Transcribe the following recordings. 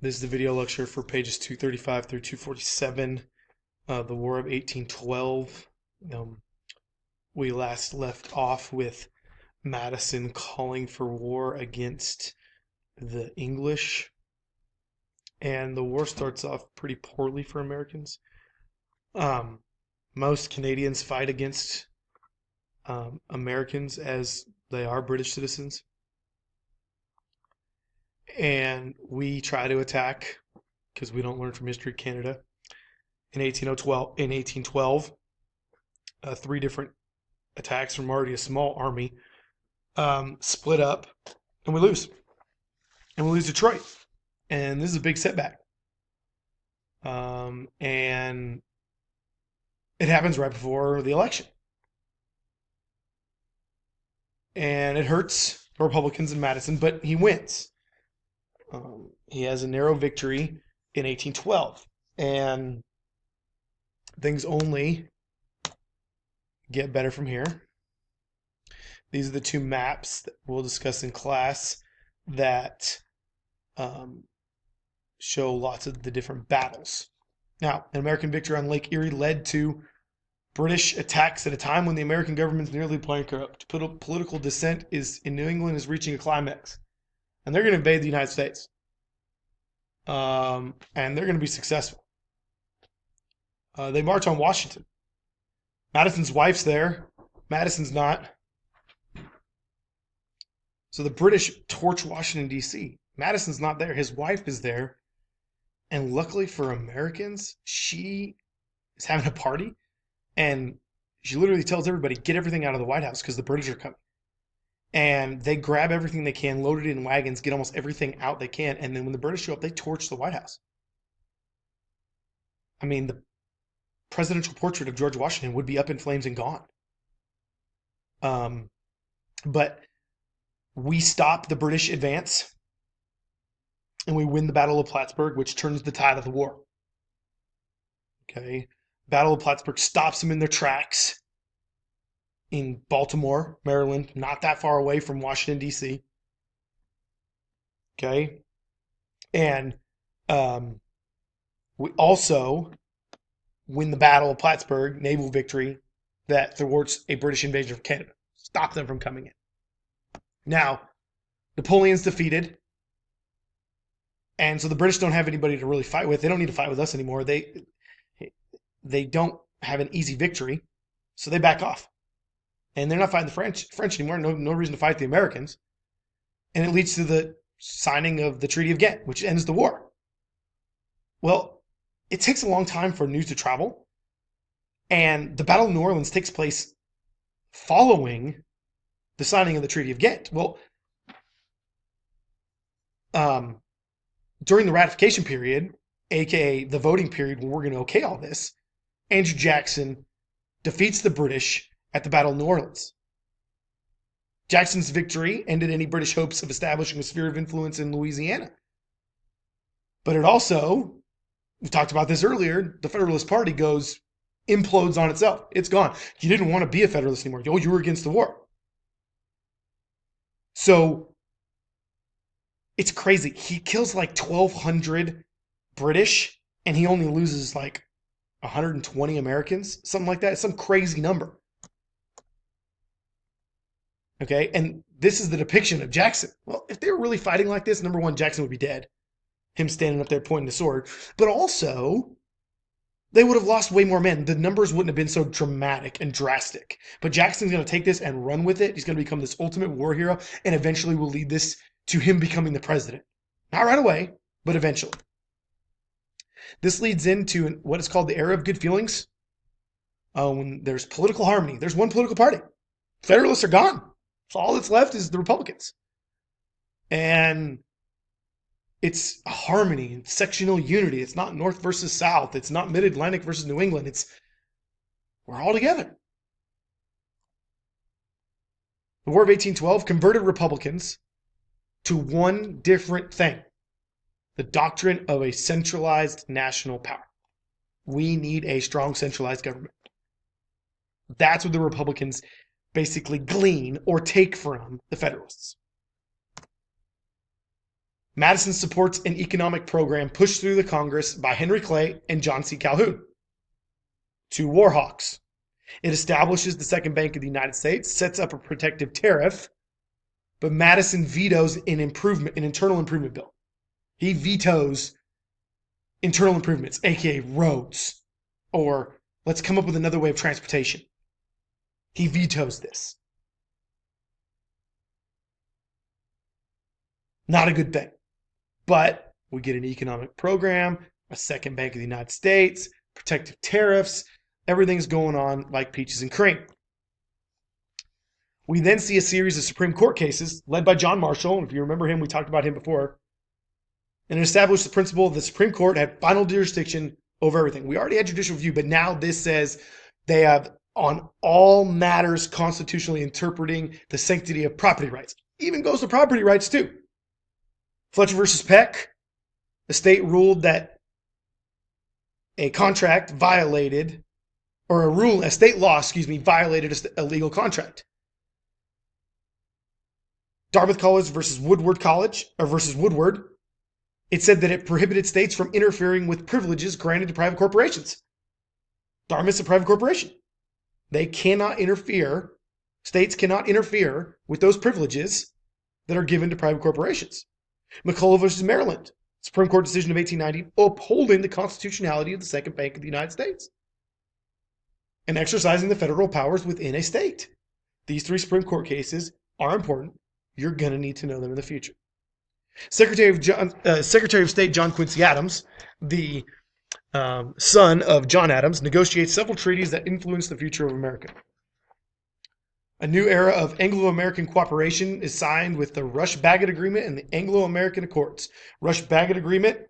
This is the video lecture for pages 235 through 247, the War of 1812. We last left off with Madison calling for war against the English, and the war starts off pretty poorly for Americans. Most Canadians fight against Americans as they are British citizens, and we try to attack because we don't learn from history Canada. In 1812, three different attacks from already a small army split up, and we lose. And we lose Detroit. And this is a big setback. And it happens right before the election. And it hurts the Republicans in Madison, but he wins. He has a narrow victory in 1812. And things only get better from here. These are the two maps that we'll discuss in class that show lots of the different battles. Now, an American victory on Lake Erie led to British attacks at a time when the American government is nearly bankrupt. Political dissent in New England is reaching a climax, and they're going to invade the United States, and they're going to be successful. They march on Washington. Madison's wife's there. Madison's not. So the British torch Washington, D.C. Madison's not there. His wife is there. And luckily for Americans, she is having a party. And she literally tells everybody, get everything out of the White House because the British are coming. And they grab everything they can, load it in wagons, get almost everything out they can. And then when the British show up, they torch the White House. I mean, the presidential portrait of George Washington would be up in flames and gone. But we stop the British advance, and we win the Battle of Plattsburgh, which turns the tide of the war. Okay, Battle of Plattsburgh stops them in their tracks in Baltimore, Maryland, not that far away from Washington, D.C. Okay, and we also win the Battle of Plattsburgh, naval victory that thwarts a British invasion of Canada. Stop them from coming in. Now, Napoleon's defeated, and so the British don't have anybody to really fight with. They don't need to fight with us anymore. They don't have an easy victory, so they back off. And they're not fighting the French anymore. No reason to fight the Americans. And it leads to the signing of the Treaty of Ghent, which ends the war. Well, it takes a long time for news to travel, and the Battle of New Orleans takes place following the signing of the Treaty of Ghent. Well, during the ratification period, aka the voting period when we're going to okay all this, Andrew Jackson defeats the British at the Battle of New Orleans. Jackson's victory ended any British hopes of establishing a sphere of influence in Louisiana. But it also, we talked about this earlier, the Federalist Party implodes on itself. It's gone. You didn't want to be a Federalist anymore. You were against the war. So it's crazy. He kills like 1,200 British, and he only loses like 120 Americans, something like that. It's some crazy number. Okay, and this is the depiction of Jackson. Well, if they were really fighting like this, number one, Jackson would be dead. Him standing up there pointing the sword. But also, they would have lost way more men. The numbers wouldn't have been so dramatic and drastic. But Jackson's going to take this and run with it. He's going to become this ultimate war hero, and eventually will lead this to him becoming the president. Not right away, but eventually. This leads into what is called the era of good feelings. When there's political harmony. There's one political party. Federalists are gone. So all that's left is the Republicans. And it's harmony and sectional unity. It's not North versus South. It's not Mid-Atlantic versus New England. We're all together. The War of 1812 converted Republicans to one different thing: the doctrine of a centralized national power. We need a strong centralized government. That's what the Republicans basically glean or take from the Federalists. Madison supports an economic program pushed through the Congress by Henry Clay and John C. Calhoun, two war hawks. It establishes the Second Bank of the United States, sets up a protective tariff, but Madison vetoes an internal improvement bill. He vetoes internal improvements, aka roads, or let's come up with another way of transportation. He vetoes this. Not a good thing. But we get an economic program, a Second Bank of the United States, protective tariffs, everything's going on like peaches and cream. We then see a series of Supreme Court cases led by John Marshall. If you remember him, we talked about him before. And it established the principle that the Supreme Court had final jurisdiction over everything. We already had judicial review, but now this says they have on all matters constitutionally interpreting the sanctity of property rights. Even goes to property rights too. Fletcher versus Peck, the state ruled that a contract violated, or a state law, violated a legal contract. Dartmouth College versus Woodward College, or versus Woodward, it said that it prohibited states from interfering with privileges granted to private corporations. Dartmouth's a private corporation. They cannot interfere, states cannot interfere with those privileges that are given to private corporations. McCullough versus Maryland, Supreme Court decision of 1890, upholding the constitutionality of the Second Bank of the United States and exercising the federal powers within a state. These three Supreme Court cases are important. You're going to need to know them in the future. Secretary of State John Quincy Adams, the son of John Adams, negotiates several treaties that influence the future of America. A new era of Anglo-American cooperation is signed with the Rush-Bagot Agreement and the Anglo-American Accords. Rush-Bagot Agreement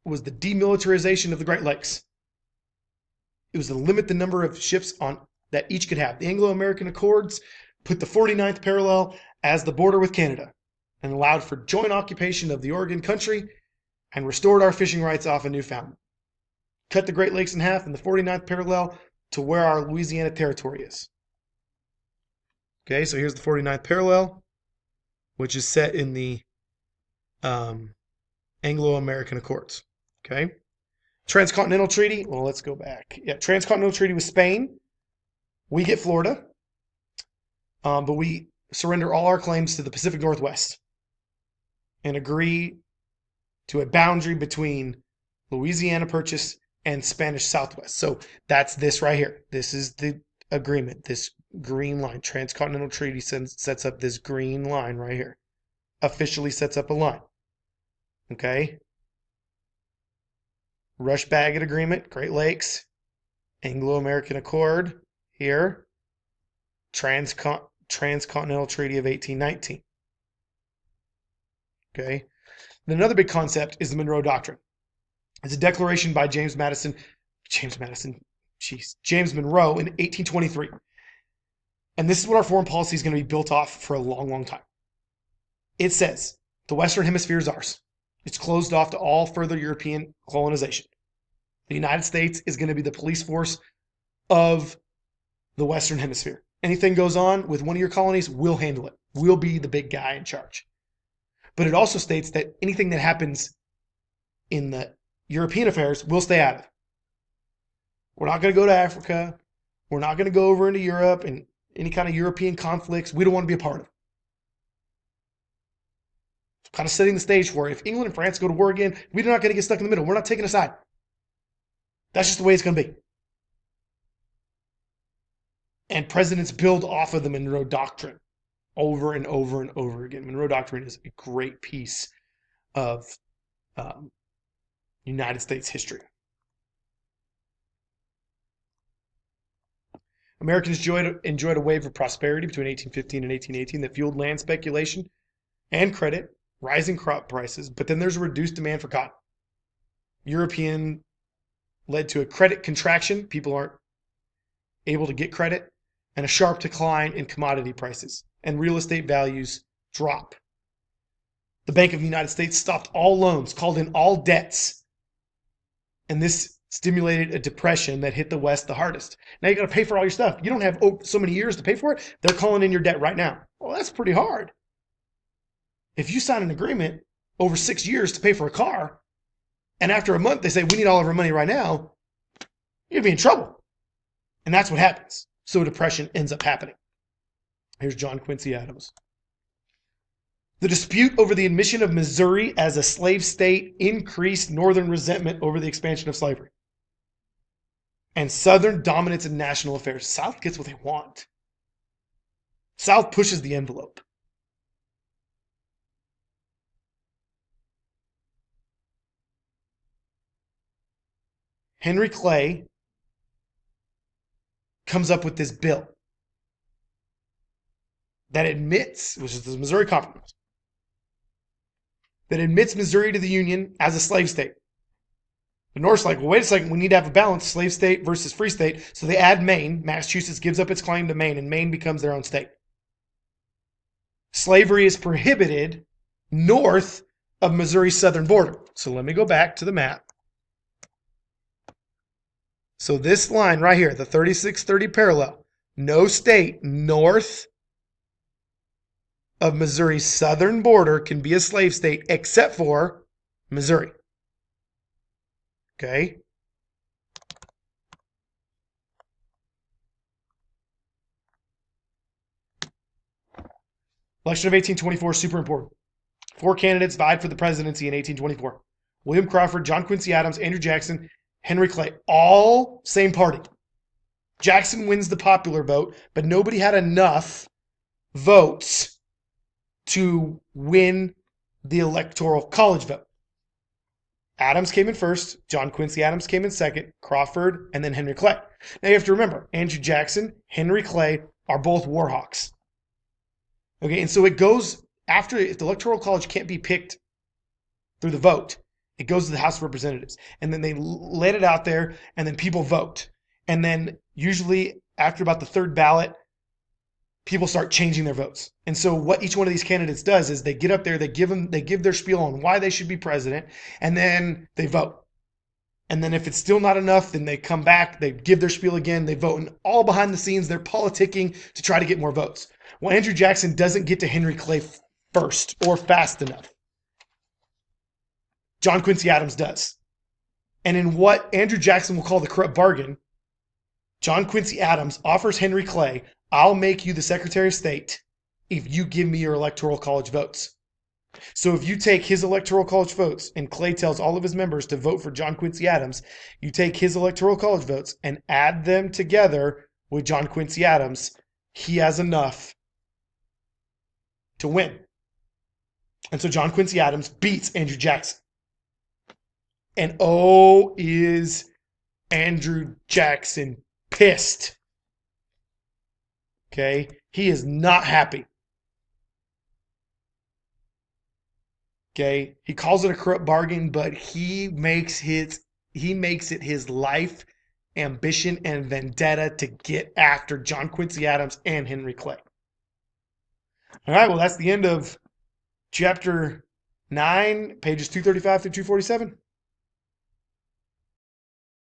was the demilitarization of the Great Lakes. It was to limit the number of ships that each could have. The Anglo-American Accords put the 49th parallel as the border with Canada and allowed for joint occupation of the Oregon country and restored our fishing rights off of Newfoundland. Cut the Great Lakes in half in the 49th parallel to where our Louisiana territory is. Okay, so here's the 49th parallel, which is set in the Anglo-American Accords. Okay, Transcontinental Treaty. Well, let's go back. Yeah, Transcontinental Treaty with Spain. We get Florida, but we surrender all our claims to the Pacific Northwest and agree to a boundary between Louisiana Purchase and Spanish Southwest. So that's this right here. This is the agreement, this green line. Transcontinental Treaty sets up this green line right here. Officially sets up a line. Okay? Rush-Bagot Agreement, Great Lakes. Anglo-American Accord here. Transcontinental Treaty of 1819. Okay? Then another big concept is the Monroe Doctrine. It's a declaration by James Monroe in 1823. And this is what our foreign policy is going to be built off for a long, long time. It says the Western Hemisphere is ours. It's closed off to all further European colonization. The United States is going to be the police force of the Western Hemisphere. Anything goes on with one of your colonies, we'll handle it. We'll be the big guy in charge. But it also states that anything that happens in the European affairs, we'll stay out of. We're not going to go to Africa. We're not going to go over into Europe and any kind of European conflicts. We don't want to be a part of. Kind of setting the stage for it. If England and France go to war again, we're not going to get stuck in the middle. We're not taking a side. That's just the way it's going to be. And presidents build off of the Monroe Doctrine over and over and over again. Monroe Doctrine is a great piece of United States history. Americans enjoyed a wave of prosperity between 1815 and 1818 that fueled land speculation and credit, rising crop prices, but then there's a reduced demand for cotton. European led to a credit contraction. People aren't able to get credit, and a sharp decline in commodity prices, and real estate values drop. The Bank of the United States stopped all loans, called in all debts, and this stimulated a depression that hit the West the hardest. Now you got to pay for all your stuff. You don't have so many years to pay for it. They're calling in your debt right now. Well, that's pretty hard. If you sign an agreement over 6 years to pay for a car, and after a month they say, we need all of our money right now, you're going to be in trouble. And that's what happens. So depression ends up happening. Here's John Quincy Adams. The dispute over the admission of Missouri as a slave state increased Northern resentment over the expansion of slavery and Southern dominance in national affairs. South gets what they want. South pushes the envelope. Henry Clay comes up with this bill that admits, which is the Missouri Compromise, that admits Missouri to the Union as a slave state. The North's like, well, wait a second, we need to have a balance, slave state versus free state. So they add Maine. Massachusetts gives up its claim to Maine, and Maine becomes their own state. Slavery is prohibited north of Missouri's southern border. So let me go back to the map. So this line right here, the 3630 parallel, no state north of Missouri's southern border can be a slave state except for Missouri. Okay? Election of 1824, super important. 4 candidates vied for the presidency in 1824. William Crawford, John Quincy Adams, Andrew Jackson, Henry Clay, all same party. Jackson wins the popular vote, but nobody had enough votes to win the electoral college vote. Adams came in first, John Quincy Adams came in second, Crawford, and then Henry Clay. Now you have to remember, Andrew Jackson, Henry Clay are both war hawks. Okay, and so it goes after, if the electoral college can't be picked through the vote, it goes to the House of Representatives. And then they let it out there, and then people vote. And then usually after about the third ballot, people start changing their votes. And so what each one of these candidates does is they get up there, they give their spiel on why they should be president, and then they vote. And then if it's still not enough, then they come back, they give their spiel again, they vote. And all behind the scenes, they're politicking to try to get more votes. Well, Andrew Jackson doesn't get to Henry Clay first or fast enough. John Quincy Adams does. And in what Andrew Jackson will call the corrupt bargain, John Quincy Adams offers Henry Clay, I'll make you the Secretary of State if you give me your electoral college votes. So if you take his electoral college votes and Clay tells all of his members to vote for John Quincy Adams, you take his electoral college votes and add them together with John Quincy Adams, he has enough to win. And so John Quincy Adams beats Andrew Jackson. And oh, is Andrew Jackson pissed. Okay? He is not happy. Okay? He calls it a corrupt bargain, but he makes it his life ambition and vendetta to get after John Quincy Adams and Henry Clay. All right, well, that's the end of chapter 9, pages 235 through 247.